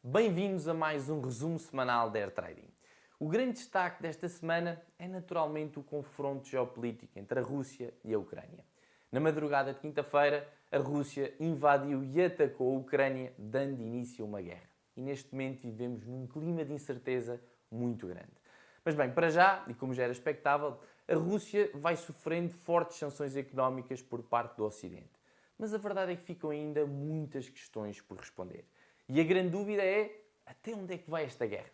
Bem-vindos a mais um resumo semanal da Air Trading. O grande destaque desta semana é naturalmente o confronto geopolítico entre a Rússia e a Ucrânia. Na madrugada de quinta-feira, a Rússia invadiu e atacou a Ucrânia, dando início a uma guerra. E neste momento vivemos num clima de incerteza muito grande. Mas bem, para já, e como já era expectável, a Rússia vai sofrendo fortes sanções económicas por parte do Ocidente. Mas a verdade é que ficam ainda muitas questões por responder. E a grande dúvida é, até onde é que vai esta guerra?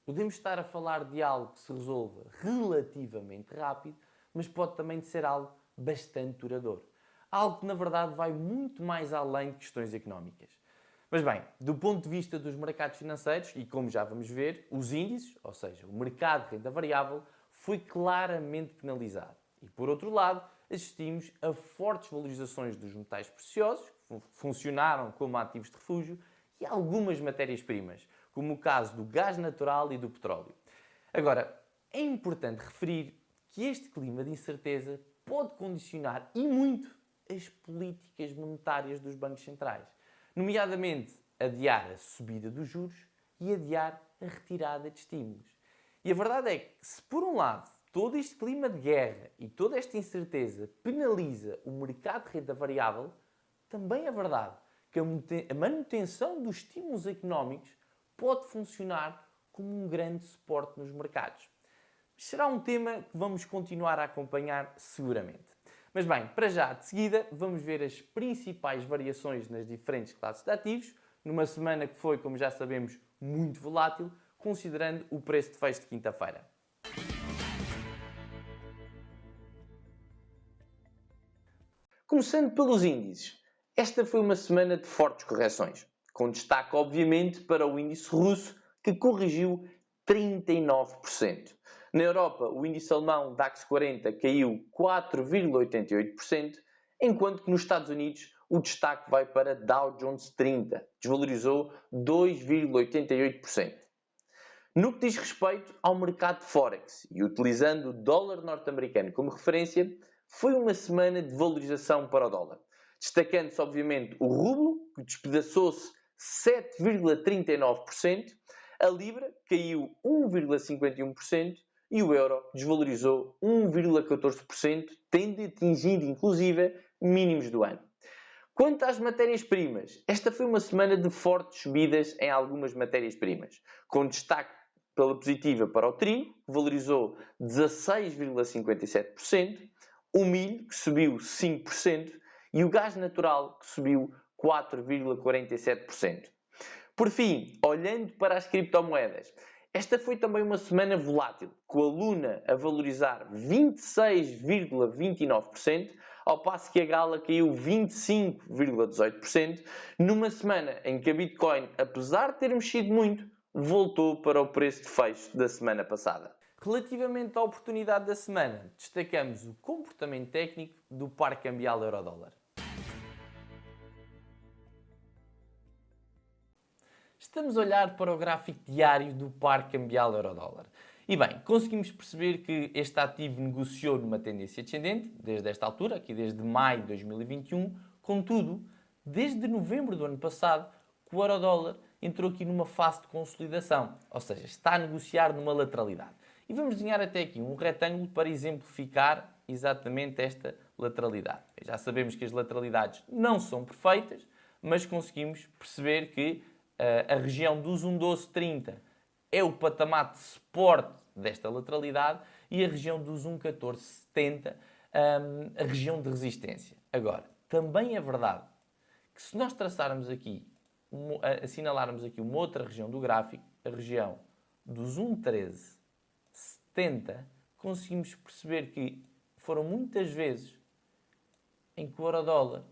Podemos estar a falar de algo que se resolva relativamente rápido, mas pode também ser algo bastante duradouro. Algo que, na verdade, vai muito mais além de questões económicas. Mas bem, do ponto de vista dos mercados financeiros, e como já vamos ver, os índices, ou seja, o mercado de renda variável, foi claramente penalizado. E por outro lado, assistimos a fortes valorizações dos metais preciosos, que funcionaram como ativos de refúgio, e algumas matérias-primas, como o caso do gás natural e do petróleo. Agora, é importante referir que este clima de incerteza pode condicionar e muito as políticas monetárias dos bancos centrais, nomeadamente adiar a subida dos juros e adiar a retirada de estímulos. E a verdade é que, se por um lado todo este clima de guerra e toda esta incerteza penaliza o mercado de renda variável, também é verdade que a manutenção dos estímulos económicos pode funcionar como um grande suporte nos mercados. Será um tema que vamos continuar a acompanhar seguramente. Mas bem, para já, de seguida, vamos ver as principais variações nas diferentes classes de ativos, numa semana que foi, como já sabemos, muito volátil, considerando o preço de fecho de quinta-feira. Começando pelos índices, esta foi uma semana de fortes correções, com destaque, obviamente, para o índice russo, que corrigiu 39%. Na Europa, o índice alemão DAX 40 caiu 4,88%, enquanto que nos Estados Unidos o destaque vai para Dow Jones 30, desvalorizou 2,88%. No que diz respeito ao mercado de Forex, e utilizando o dólar norte-americano como referência, foi uma semana de valorização para o dólar. Destacando-se, obviamente, o rublo, que despedaçou-se 7,39%, a libra caiu 1,51% e o euro desvalorizou 1,14%, tendo atingido, inclusive, mínimos do ano. Quanto às matérias-primas, esta foi uma semana de fortes subidas em algumas matérias-primas, com destaque pela positiva para o trigo, que valorizou 16,57%, o milho, que subiu 5%, e o gás natural, que subiu 4,47%. Por fim, olhando para as criptomoedas, esta foi também uma semana volátil, com a Luna a valorizar 26,29%, ao passo que a Gala caiu 25,18%, numa semana em que a Bitcoin, apesar de ter mexido muito, voltou para o preço de fecho da semana passada. Relativamente à oportunidade da semana, destacamos o comportamento técnico do par cambial euro-dólar. Estamos a olhar para o gráfico diário do par cambial euro-dólar. E bem, conseguimos perceber que este ativo negociou numa tendência descendente, desde esta altura, aqui desde maio de 2021, contudo, desde novembro do ano passado, que o euro-dólar entrou aqui numa fase de consolidação, ou seja, está a negociar numa lateralidade. E vamos desenhar até aqui um retângulo para exemplificar exatamente esta lateralidade. Já sabemos que as lateralidades não são perfeitas, mas conseguimos perceber que a região dos 1,1230 é o patamar de suporte desta lateralidade e a região dos 1,1470 a região de resistência. Agora, também é verdade que se nós traçarmos aqui, assinalarmos aqui uma outra região do gráfico, a região dos 1,1370, conseguimos perceber que foram muitas vezes em que o euro-dólar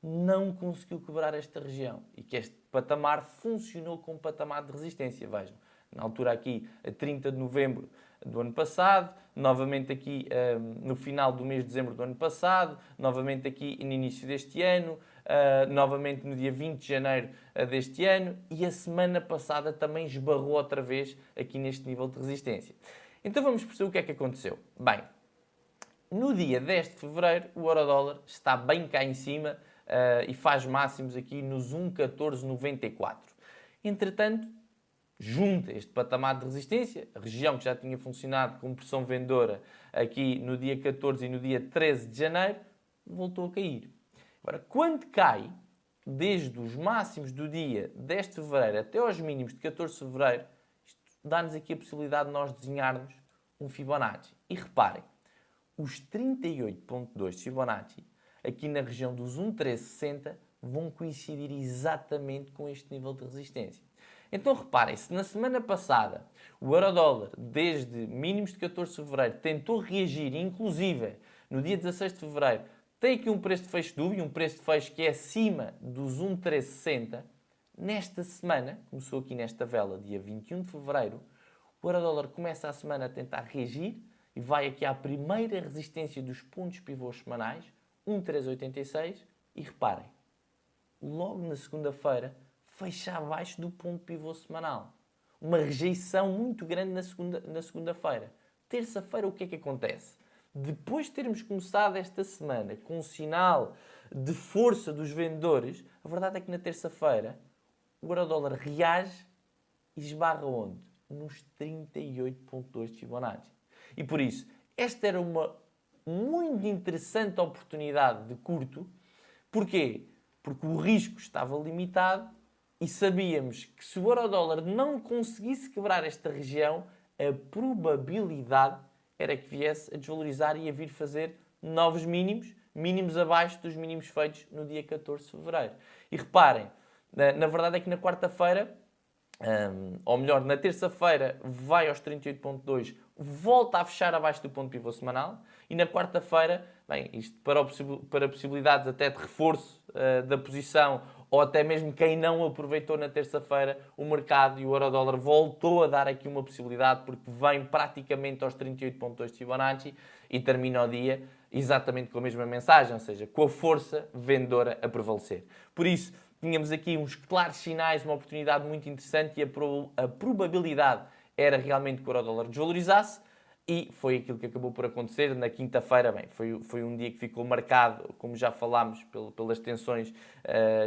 não conseguiu quebrar esta região e que este patamar funcionou como patamar de resistência. Vejam, na altura aqui, a 30 de novembro do ano passado, novamente aqui no final do mês de dezembro do ano passado, novamente aqui no início deste ano, novamente no dia 20 de janeiro deste ano e a semana passada também esbarrou outra vez aqui neste nível de resistência. Então vamos perceber o que é que aconteceu. Bem, no dia 10 de fevereiro, o euro-dólar está bem cá em cima e faz máximos aqui nos 1,1494. Entretanto, junta este patamar de resistência, a região que já tinha funcionado como pressão vendedora aqui no dia 14 e no dia 13 de janeiro, voltou a cair. Agora, quando cai, desde os máximos do dia 10 de fevereiro até aos mínimos de 14 de fevereiro, isto dá-nos aqui a possibilidade de nós desenharmos um Fibonacci. E reparem, os 38.2 de Fibonacci, aqui na região dos 1,1360, vão coincidir exatamente com este nível de resistência. Então reparem, se na semana passada o euro-dólar, desde mínimos de 14 de fevereiro, tentou reagir, inclusive no dia 16 de fevereiro, tem aqui um preço de fecho dúbio, um preço de fecho que é acima dos 1,1360, nesta semana, começou aqui nesta vela, dia 21 de fevereiro, o euro-dólar começa a semana a tentar reagir e vai aqui à primeira resistência dos pontos pivôs semanais, 1,1386, e reparem, logo na segunda-feira, fecha abaixo do ponto pivô semanal. Uma rejeição muito grande na segunda-feira. Terça-feira, o que é que acontece? Depois de termos começado esta semana com um sinal de força dos vendedores, a verdade é que na terça-feira o euro-dólar reage e esbarra onde? Nos 38.2 de Fibonacci. E por isso, esta era uma muito interessante oportunidade de curto. Porquê? Porque o risco estava limitado e sabíamos que se o euro-dólar não conseguisse quebrar esta região, a probabilidade era que viesse a desvalorizar e a vir fazer novos mínimos, mínimos abaixo dos mínimos feitos no dia 14 de fevereiro. E reparem, na verdade é que na quarta-feira, ou melhor, na terça-feira vai aos 38.2, volta a fechar abaixo do ponto pivô semanal e na quarta-feira, bem, isto para possibilidades até de reforço da posição ou até mesmo quem não aproveitou na terça-feira, o mercado e o euro-dólar voltou a dar aqui uma possibilidade porque vem praticamente aos 38.2 de Fibonacci e termina o dia exatamente com a mesma mensagem, ou seja, com a força vendedora a prevalecer. Por isso, tínhamos aqui uns claros sinais, uma oportunidade muito interessante e a probabilidade era realmente que o euro-dólar desvalorizasse e foi aquilo que acabou por acontecer na quinta-feira. Bem, foi um dia que ficou marcado, como já falámos, pelas tensões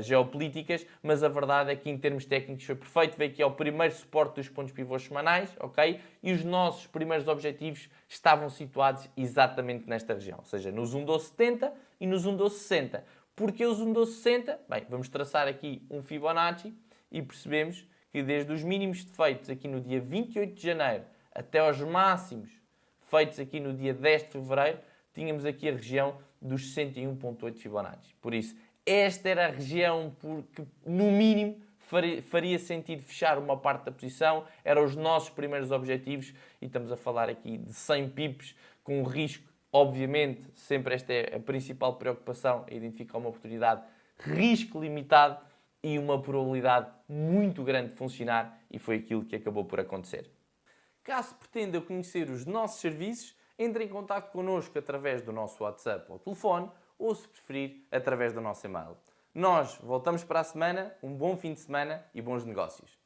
geopolíticas, mas a verdade é que em termos técnicos foi perfeito, veio aqui ao primeiro suporte dos pontos pivôs semanais, ok? E os nossos primeiros objetivos estavam situados exatamente nesta região, ou seja, nos 1,1270 e nos 1,1260. Porquê os 1,1260? Bem, vamos traçar aqui um Fibonacci e percebemos que desde os mínimos feitos aqui no dia 28 de janeiro até aos máximos feitos aqui no dia 10 de fevereiro, tínhamos aqui a região dos 61.8 Fibonacci. Por isso, esta era a região que, no mínimo, faria sentido fechar uma parte da posição. Eram os nossos primeiros objetivos e estamos a falar aqui de 100 pips com um risco. Obviamente, sempre esta é a principal preocupação, é identificar uma oportunidade, risco limitado e uma probabilidade muito grande de funcionar e foi aquilo que acabou por acontecer. Caso pretenda conhecer os nossos serviços, entre em contato connosco através do nosso WhatsApp ou telefone ou, se preferir, através do nosso e-mail. Nós voltamos para a semana, um bom fim de semana e bons negócios.